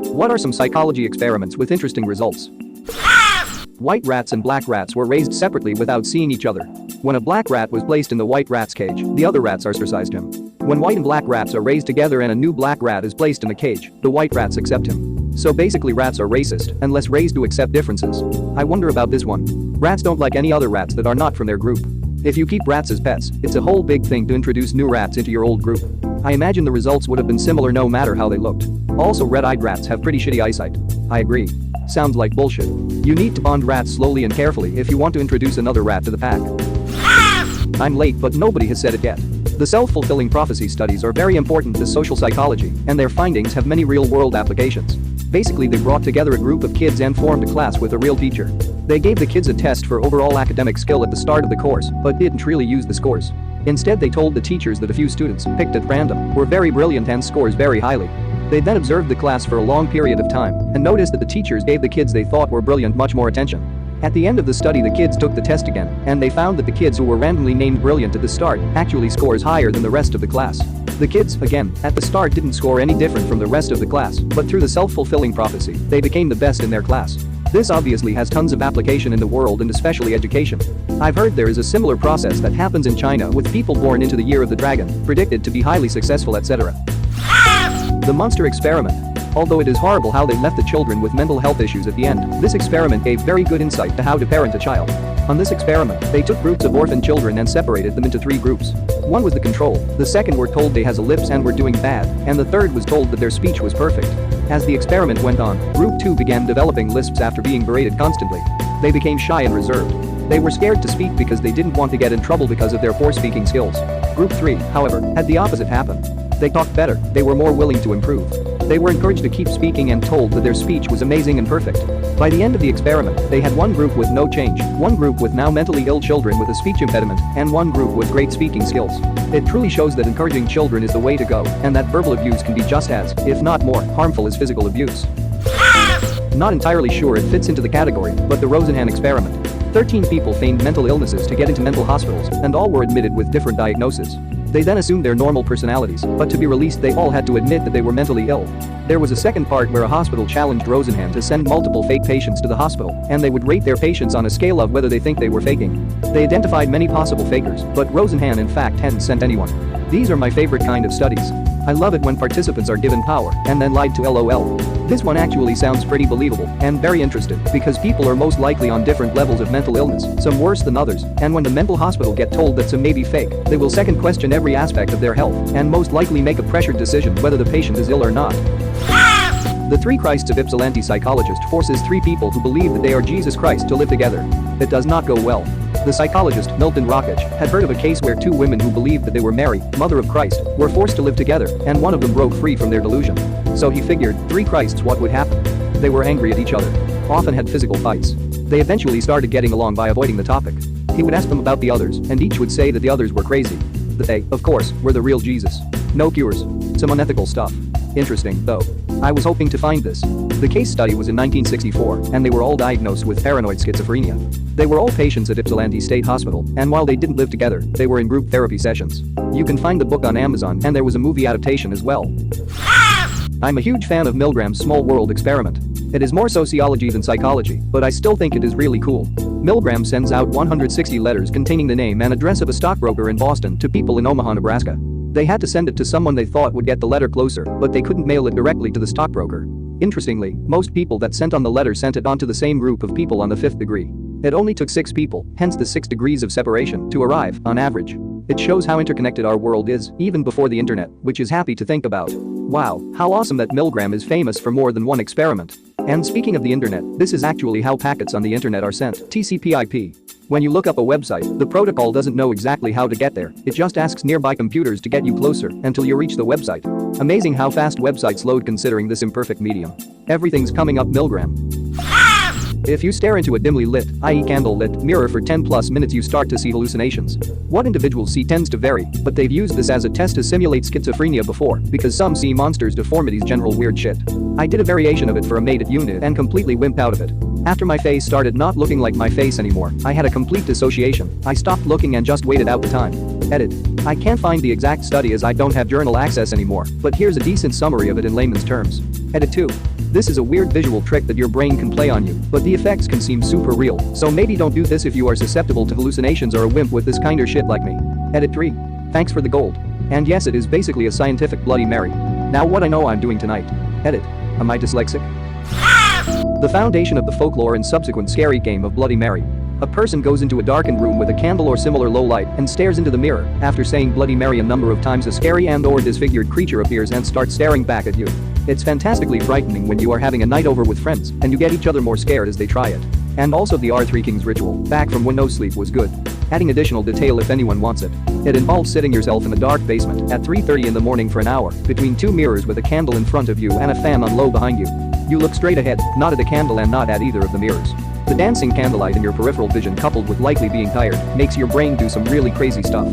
What are some psychology experiments with interesting results? White rats and black rats were raised separately without seeing each other. When a black rat was placed in the white rat's cage, the other rats ostracized him. When white and black rats are raised together and a new black rat is placed in the cage, the white rats accept him. So basically rats are racist, unless raised to accept differences. I wonder about this one. Rats don't like any other rats that are not from their group. If you keep rats as pets, it's a whole big thing to introduce new rats into your old group. I imagine the results would have been similar no matter how they looked. Also, red-eyed rats have pretty shitty eyesight. I agree. Sounds like bullshit. You need to bond rats slowly and carefully if you want to introduce another rat to the pack. I'm late, but nobody has said it yet. The self-fulfilling prophecy studies are very important to social psychology, and their findings have many real-world applications. Basically, they brought together a group of kids and formed a class with a real teacher. They gave the kids a test for overall academic skill at the start of the course, but didn't really use the scores. Instead, they told the teachers that a few students, picked at random, were very brilliant and scores very highly. They then observed the class for a long period of time and noticed that the teachers gave the kids they thought were brilliant much more attention. At the end of the study, the kids took the test again, and they found that the kids who were randomly named brilliant at the start actually scores higher than the rest of the class. The kids, again, at the start didn't score any different from the rest of the class, but through the self-fulfilling prophecy, they became the best in their class. This obviously has tons of application in the world and especially education. I've heard there is a similar process that happens in China with people born into the year of the dragon, predicted to be highly successful, etc. The monster experiment. Although it is horrible how they left the children with mental health issues at the end, this experiment gave very good insight to how to parent a child. On this experiment, they took groups of orphan children and separated them into 3 groups. One was the control, the second were told they has a lips and were doing bad, and the third was told that their speech was perfect. As the experiment went on, group 2 began developing lisps after being berated constantly. They became shy and reserved. They were scared to speak because they didn't want to get in trouble because of their poor speaking skills. Group 3, however, had the opposite happen. They talked better, they were more willing to improve. They were encouraged to keep speaking and told that their speech was amazing and perfect. By the end of the experiment, they had one group with no change, one group with now mentally ill children with a speech impediment, and one group with great speaking skills. It truly shows that encouraging children is the way to go, and that verbal abuse can be just as, if not more, harmful as physical abuse. Not entirely sure it fits into the category, but the Rosenhan experiment. 13 people feigned mental illnesses to get into mental hospitals, and all were admitted with different diagnoses. They then assumed their normal personalities, but to be released they all had to admit that they were mentally ill. There was a second part where a hospital challenged Rosenhan to send multiple fake patients to the hospital, and they would rate their patients on a scale of whether they think they were faking. They identified many possible fakers, but Rosenhan in fact hadn't sent anyone. These are my favorite kind of studies. I love it when participants are given power and then lied to LOL. This one actually sounds pretty believable and very interesting because people are most likely on different levels of mental illness, some worse than others, and when the mental hospital get told that some may be fake, they will second question every aspect of their health and most likely make a pressured decision whether the patient is ill or not. The 3 Christs of Ypsilanti psychologist forces 3 people who believe that they are Jesus Christ to live together. It does not go well. The psychologist, Milton Rockich, had heard of a case where 2 women who believed that they were Mary, Mother of Christ, were forced to live together, and one of them broke free from their delusion. So he figured, 3 Christs, what would happen? They were angry at each other. Often had physical fights. They eventually started getting along by avoiding the topic. He would ask them about the others, and each would say that the others were crazy. That they, of course, were the real Jesus. No cures. Some unethical stuff. Interesting, though. I was hoping to find this. The case study was in 1964, and they were all diagnosed with paranoid schizophrenia. They were all patients at Ypsilanti State Hospital, and while they didn't live together, they were in group therapy sessions. You can find the book on Amazon, and there was a movie adaptation as well. I'm a huge fan of Milgram's Small World experiment. It is more sociology than psychology, but I still think it is really cool. Milgram sends out 160 letters containing the name and address of a stockbroker in Boston to people in Omaha, Nebraska. They had to send it to someone they thought would get the letter closer, but they couldn't mail it directly to the stockbroker. Interestingly, most people that sent on the letter sent it on to the same group of people on the 5th degree. It only took 6 people, hence the 6 degrees of separation, to arrive, on average. It shows how interconnected our world is, even before the internet, which is happy to think about. Wow, how awesome that Milgram is famous for more than one experiment. And speaking of the internet, this is actually how packets on the internet are sent, TCP/IP. When you look up a website, the protocol doesn't know exactly how to get there, it just asks nearby computers to get you closer until you reach the website. Amazing how fast websites load considering this imperfect medium. Everything's coming up Milgram. If you stare into a dimly lit, i.e. candle-lit, mirror for 10+ minutes you start to see hallucinations. What individuals see tends to vary, but they've used this as a test to simulate schizophrenia before, because some see monsters, deformities, general weird shit. I did a variation of it for a mate at uni and completely wimped out of it. After my face started not looking like my face anymore, I had a complete dissociation. I stopped looking and just waited out the time. Edit. I can't find the exact study as I don't have journal access anymore, but here's a decent summary of it in layman's terms. Edit 2. This is a weird visual trick that your brain can play on you, but the effects can seem super real, so maybe don't do this if you are susceptible to hallucinations or a wimp with this kinda shit like me. Edit 3. Thanks for the gold. And yes, it is basically a scientific Bloody Mary. Now what I know I'm doing tonight. Edit. Am I dyslexic? The foundation of the folklore and subsequent scary game of Bloody Mary. A person goes into a darkened room with a candle or similar low light and stares into the mirror. After saying Bloody Mary a number of times, a scary and/or disfigured creature appears and starts staring back at you. It's fantastically frightening when you are having a night over with friends and you get each other more scared as they try it. And also the R3 Kings ritual, back from when no sleep was good. Adding additional detail if anyone wants it. It involves sitting yourself in a dark basement at 3:30 in the morning for an hour, between two mirrors with a candle in front of you and a fan on low behind you. You look straight ahead, not at the candle and not at either of the mirrors. The dancing candlelight in your peripheral vision, coupled with likely being tired, makes your brain do some really crazy stuff.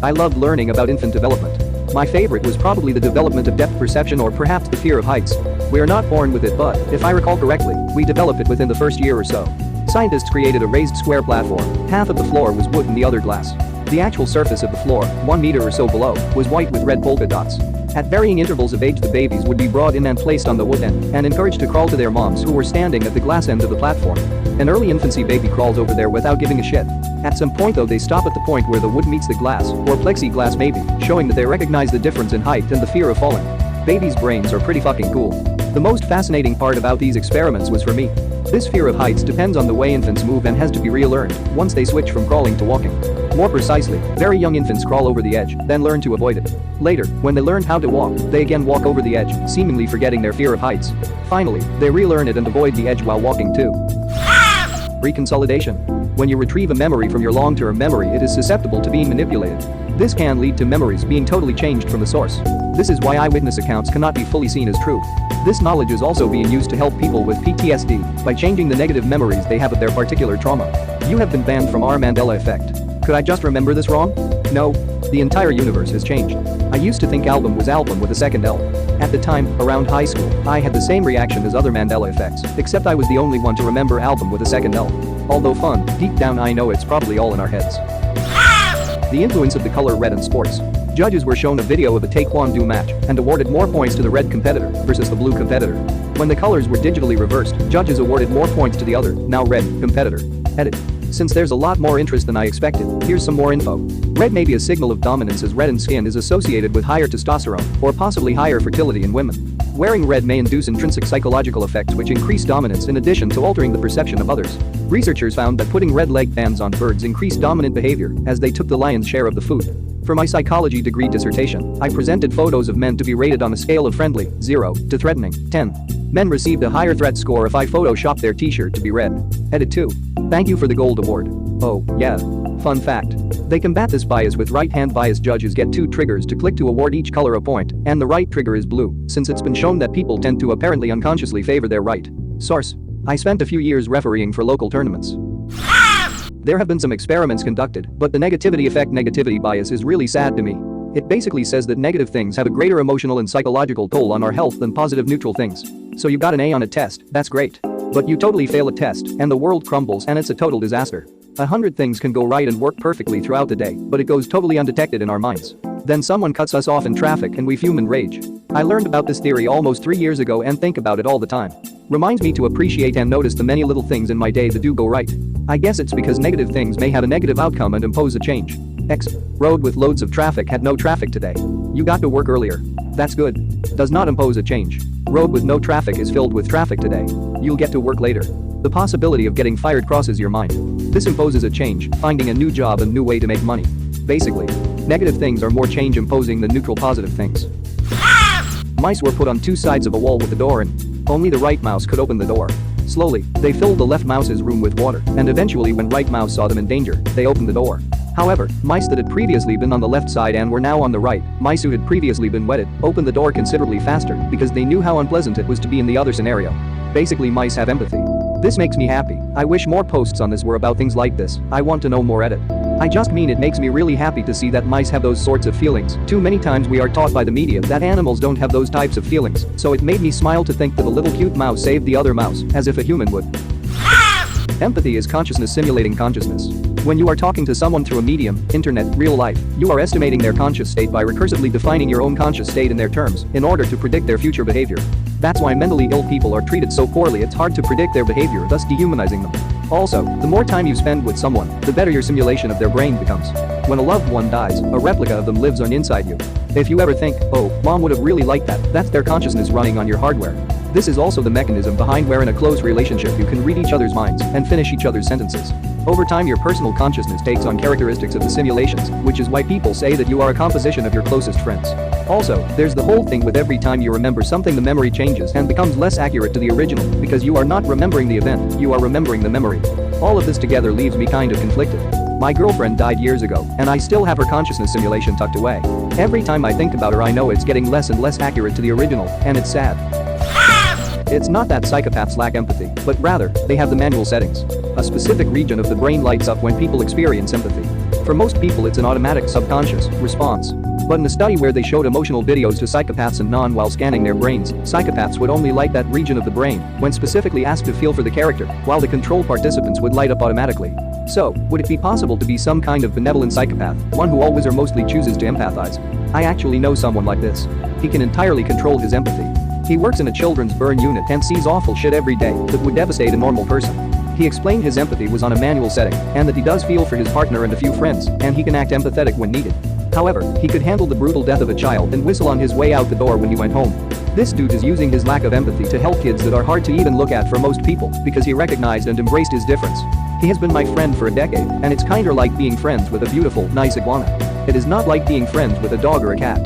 I loved learning about infant development. My favorite was probably the development of depth perception, or perhaps the fear of heights. We are not born with it, but, if I recall correctly, we develop it within the first year or so. Scientists created a raised square platform. Half of the floor was wood and the other glass. The actual surface of the floor, 1 meter or so below, was white with red polka dots. At varying intervals of age, the babies would be brought in and placed on the wood end and encouraged to crawl to their moms, who were standing at the glass end of the platform. An early infancy baby crawls over there without giving a shit. At some point though, they stop at the point where the wood meets the glass, or plexiglass maybe, showing that they recognize the difference in height and the fear of falling. Babies' brains are pretty fucking cool. The most fascinating part about these experiments was for me. This fear of heights depends on the way infants move and has to be relearned once they switch from crawling to walking. More precisely, very young infants crawl over the edge, then learn to avoid it. Later, when they learn how to walk, they again walk over the edge, seemingly forgetting their fear of heights. Finally, they relearn it and avoid the edge while walking too. Reconsolidation. When you retrieve a memory from your long-term memory, it is susceptible to being manipulated. This can lead to memories being totally changed from the source. This is why eyewitness accounts cannot be fully seen as true. This knowledge is also being used to help people with PTSD by changing the negative memories they have of their particular trauma. You have been banned from our Mandela effect. Could I just remember this wrong? No. The entire universe has changed. I used to think album was album with a second L. At the time, around high school, I had the same reaction as other Mandela effects, except I was the only one to remember album with a second L. Although fun, deep down I know it's probably all in our heads. The influence of the color red in sports. Judges were shown a video of a taekwondo match and awarded more points to the red competitor versus the blue competitor. When the colors were digitally reversed, judges awarded more points to the other, now red, competitor. Edit. Since there's a lot more interest than I expected, here's some more info. Red may be a signal of dominance, as reddened skin is associated with higher testosterone, or possibly higher fertility in women. Wearing red may induce intrinsic psychological effects which increase dominance in addition to altering the perception of others. Researchers found that putting red leg bands on birds increased dominant behavior, as they took the lion's share of the food. For my psychology degree dissertation, I presented photos of men to be rated on a scale of friendly, 0, to threatening, 10. Men received a higher threat score if I photoshopped their t-shirt to be red. Edit 2. Thank you for the gold award. Oh, yeah. Fun fact. They combat this bias with right-hand bias. Judges get 2 triggers to click to award each color a point, and the right trigger is blue, since it's been shown that people tend to apparently unconsciously favor their right. Source. I spent a few years refereeing for local tournaments. There have been some experiments conducted, but the negativity effect negativity bias is really sad to me. It basically says that negative things have a greater emotional and psychological toll on our health than positive neutral things. So you got an A on a test, that's great. But you totally fail a test, and the world crumbles and it's a total disaster. 100 things can go right and work perfectly throughout the day, but it goes totally undetected in our minds. Then someone cuts us off in traffic and we fume and rage. I learned about this theory almost 3 years ago and think about it all the time. Reminds me to appreciate and notice the many little things in my day that do go right. I guess it's because negative things may have a negative outcome and impose a change. X. Road with loads of traffic had no traffic today. You got to work earlier. That's good. Does not impose a change. Road with no traffic is filled with traffic today. You'll get to work later. The possibility of getting fired crosses your mind. This imposes a change, finding a new job and new way to make money. Basically, negative things are more change imposing than neutral positive things. Mice were put on 2 sides of a wall with a door in. Only the right mouse could open the door. Slowly, they filled the left mouse's room with water, and eventually when right mouse saw them in danger, they opened the door. However, mice that had previously been on the left side and were now on the right, mice who had previously been wetted, opened the door considerably faster because they knew how unpleasant it was to be in the other scenario. Basically, mice have empathy. This makes me happy. I wish more posts on this were about things like this. I want to know more. Edit. I just mean it makes me really happy to see that mice have those sorts of feelings. Too many times we are taught by the media that animals don't have those types of feelings, so it made me smile to think that a little cute mouse saved the other mouse, as if a human would. Empathy is consciousness simulating consciousness. When you are talking to someone through a medium, internet, real life, you are estimating their conscious state by recursively defining your own conscious state in their terms in order to predict their future behavior. That's why mentally ill people are treated so poorly. It's hard to predict their behavior, thus dehumanizing them. Also, the more time you spend with someone, the better your simulation of their brain becomes. When a loved one dies, a replica of them lives on inside you. If you ever think, oh, mom would have really liked that, that's their consciousness running on your hardware. This is also the mechanism behind where in a close relationship you can read each other's minds and finish each other's sentences. Over time your personal consciousness takes on characteristics of the simulations, which is why people say that you are a composition of your closest friends. Also, there's the whole thing with every time you remember something the memory changes and becomes less accurate to the original because you are not remembering the event, you are remembering the memory. All of this together leaves me kind of conflicted. My girlfriend died years ago, and I still have her consciousness simulation tucked away. Every time I think about her I know it's getting less and less accurate to the original, and it's sad. It's not that psychopaths lack empathy, but rather, they have the manual settings. A specific region of the brain lights up when people experience empathy. For most people it's an automatic subconscious response. But in a study where they showed emotional videos to psychopaths and non while scanning their brains, psychopaths would only light that region of the brain when specifically asked to feel for the character, while the control participants would light up automatically. So, would it be possible to be some kind of benevolent psychopath, one who always or mostly chooses to empathize? I actually know someone like this. He can entirely control his empathy. He works in a children's burn unit and sees awful shit every day that would devastate a normal person. He explained his empathy was on a manual setting and that he does feel for his partner and a few friends, and he can act empathetic when needed. However, he could handle the brutal death of a child and whistle on his way out the door when he went home. This dude is using his lack of empathy to help kids that are hard to even look at for most people because he recognized and embraced his difference. He has been my friend for a decade, and it's kinda like being friends with a beautiful, nice iguana. It is not like being friends with a dog or a cat.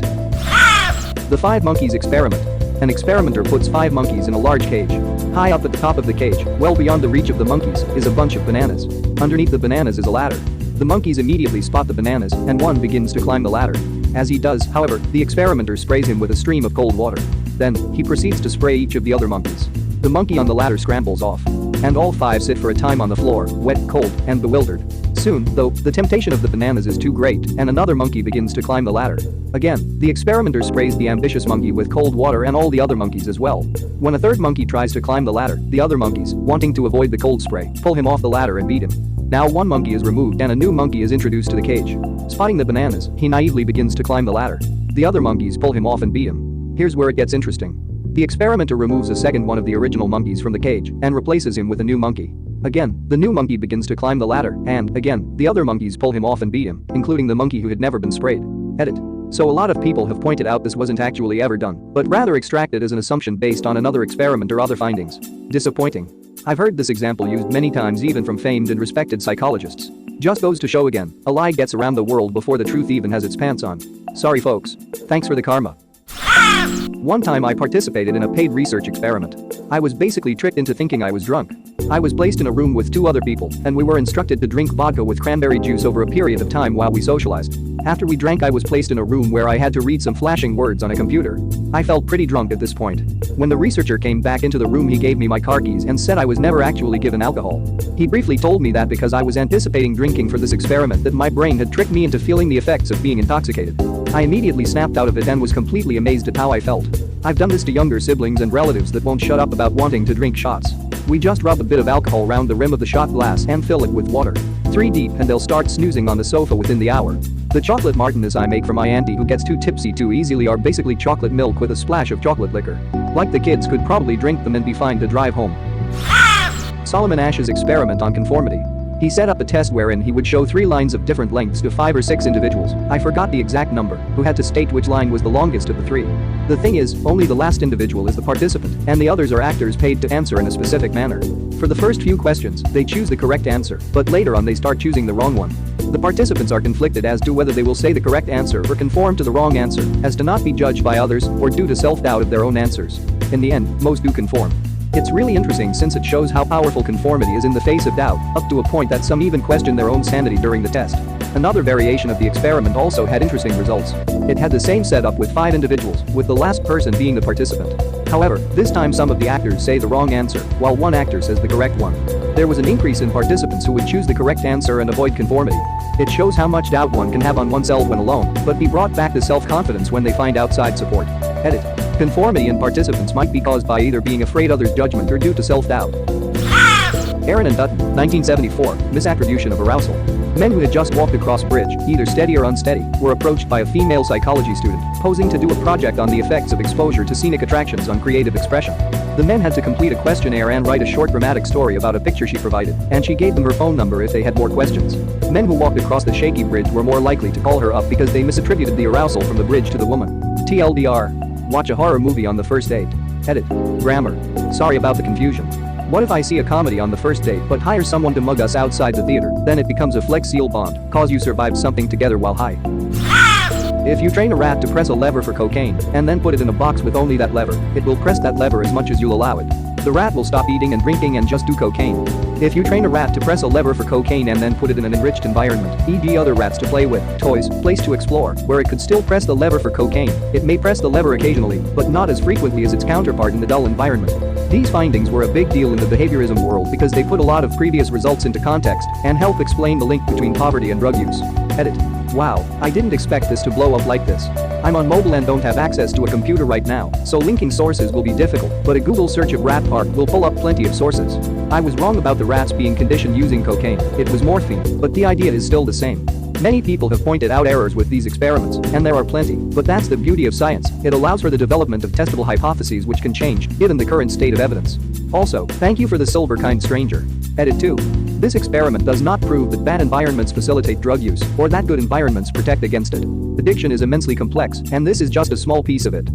The 5 monkeys experiment. An experimenter puts 5 monkeys in a large cage. High up at the top of the cage, well beyond the reach of the monkeys, is a bunch of bananas. Underneath the bananas is a ladder. The monkeys immediately spot the bananas, and one begins to climb the ladder. As he does, however, the experimenter sprays him with a stream of cold water. Then, he proceeds to spray each of the other monkeys. The monkey on the ladder scrambles off. And all 5 sit for a time on the floor, wet, cold, and bewildered. Soon, though, the temptation of the bananas is too great, and another monkey begins to climb the ladder. Again, the experimenter sprays the ambitious monkey with cold water and all the other monkeys as well. When a third monkey tries to climb the ladder, the other monkeys, wanting to avoid the cold spray, pull him off the ladder and beat him. Now one monkey is removed and a new monkey is introduced to the cage. Spotting the bananas, he naively begins to climb the ladder. The other monkeys pull him off and beat him. Here's where it gets interesting. The experimenter removes a second one of the original monkeys from the cage and replaces him with a new monkey. Again, the new monkey begins to climb the ladder, and, again, the other monkeys pull him off and beat him, including the monkey who had never been sprayed. Edit. So a lot of people have pointed out this wasn't actually ever done, but rather extracted as an assumption based on another experiment or other findings. Disappointing. I've heard this example used many times even from famed and respected psychologists. Just goes to show again, a lie gets around the world before the truth even has its pants on. Sorry folks. Thanks for the karma. One time I participated in a paid research experiment. I was basically tricked into thinking I was drunk. I was placed in a room with 2 other people, and we were instructed to drink vodka with cranberry juice over a period of time while we socialized. After we drank I was placed in a room where I had to read some flashing words on a computer. I felt pretty drunk at this point. When the researcher came back into the room he gave me my car keys and said I was never actually given alcohol. He briefly told me that because I was anticipating drinking for this experiment that my brain had tricked me into feeling the effects of being intoxicated. I immediately snapped out of it and was completely amazed at how I felt. I've done this to younger siblings and relatives that won't shut up about wanting to drink shots. We just rub a bit of alcohol round the rim of the shot glass and fill it with water. 3 deep and they'll start snoozing on the sofa within the hour. The chocolate martinis I make for my auntie who gets too tipsy too easily are basically chocolate milk with a splash of chocolate liquor. Like the kids could probably drink them and be fine to drive home. Solomon Asch's experiment on conformity. He set up a test wherein he would show 3 lines of different lengths to 5 or 6 individuals, I forgot the exact number, who had to state which line was the longest of the 3. The thing is, only the last individual is the participant, and the others are actors paid to answer in a specific manner. For the first few questions, they choose the correct answer, but later on they start choosing the wrong one. The participants are conflicted as to whether they will say the correct answer or conform to the wrong answer, as to not be judged by others or due to self-doubt of their own answers. In the end, most do conform. It's really interesting since it shows how powerful conformity is in the face of doubt, up to a point that some even question their own sanity during the test. Another variation of the experiment also had interesting results. It had the same setup with 5 individuals, with the last person being the participant. However, this time some of the actors say the wrong answer, while one actor says the correct one. There was an increase in participants who would choose the correct answer and avoid conformity. It shows how much doubt one can have on oneself when alone, but be brought back to self-confidence when they find outside support. Edit. Conformity in participants might be caused by either being afraid others' judgment or due to self-doubt. Aaron and Dutton, 1974, misattribution of arousal. Men who had just walked across bridge, either steady or unsteady, were approached by a female psychology student, posing to do a project on the effects of exposure to scenic attractions on creative expression. The men had to complete a questionnaire and write a short dramatic story about a picture she provided, and she gave them her phone number if they had more questions. Men who walked across the shaky bridge were more likely to call her up because they misattributed the arousal from the bridge to the woman. TLDR. Watch a horror movie on the first date. Edit. Grammar. Sorry about the confusion. What if I see a comedy on the first date but hire someone to mug us outside the theater? Then it becomes a Flex Seal bond, cause you survived something together while high. If you train a rat to press a lever for cocaine, and then put it in a box with only that lever, it will press that lever as much as you'll allow it. The rat will stop eating and drinking and just do cocaine. If you train a rat to press a lever for cocaine and then put it in an enriched environment, e.g. other rats to play with, toys, place to explore, where it could still press the lever for cocaine, it may press the lever occasionally, but not as frequently as its counterpart in the dull environment. These findings were a big deal in the behaviorism world because they put a lot of previous results into context and help explain the link between poverty and drug use. Edit. Wow, I didn't expect this to blow up like this. I'm on mobile and don't have access to a computer right now, so linking sources will be difficult, but a Google search of rat park will pull up plenty of sources. I was wrong about the rats being conditioned using cocaine, it was morphine, but the idea is still the same. Many people have pointed out errors with these experiments, and there are plenty, but that's the beauty of science, it allows for the development of testable hypotheses which can change, given the current state of evidence. Also, thank you for the silver kind stranger. Edit 2. This experiment does not prove that bad environments facilitate drug use, or that good environments protect against it. Addiction is immensely complex, and this is just a small piece of it.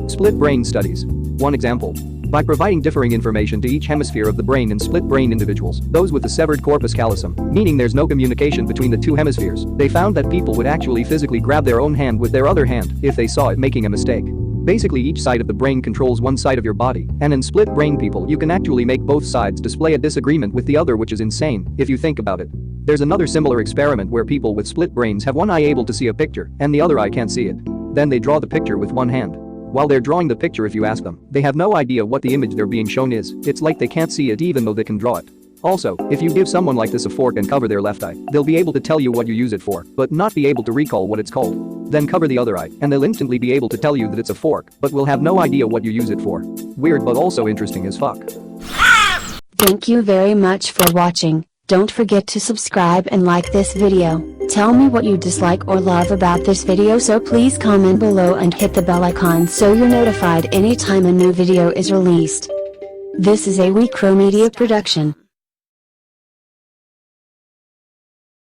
Split brain studies. One example. By providing differing information to each hemisphere of the brain in split brain individuals, those with the severed corpus callosum, meaning there's no communication between the two hemispheres, they found that people would actually physically grab their own hand with their other hand if they saw it making a mistake. Basically, each side of the brain controls one side of your body, and in split brain people you can actually make both sides display a disagreement with the other, which is insane, if you think about it. There's another similar experiment where people with split brains have one eye able to see a picture, and the other eye can't see it. Then they draw the picture with one hand. While they're drawing the picture, if you ask them, they have no idea what the image they're being shown is, it's like they can't see it even though they can draw it. Also, if you give someone like this a fork and cover their left eye, they'll be able to tell you what you use it for, but not be able to recall what it's called. Then cover the other eye, and they'll instantly be able to tell you that it's a fork, but will have no idea what you use it for. Weird but also interesting as fuck. Thank you very much for watching. Don't forget to subscribe and like this video. Tell me what you dislike or love about this video, so please comment below and hit the bell icon so you're notified anytime a new video is released. This is a WeCrow Media production.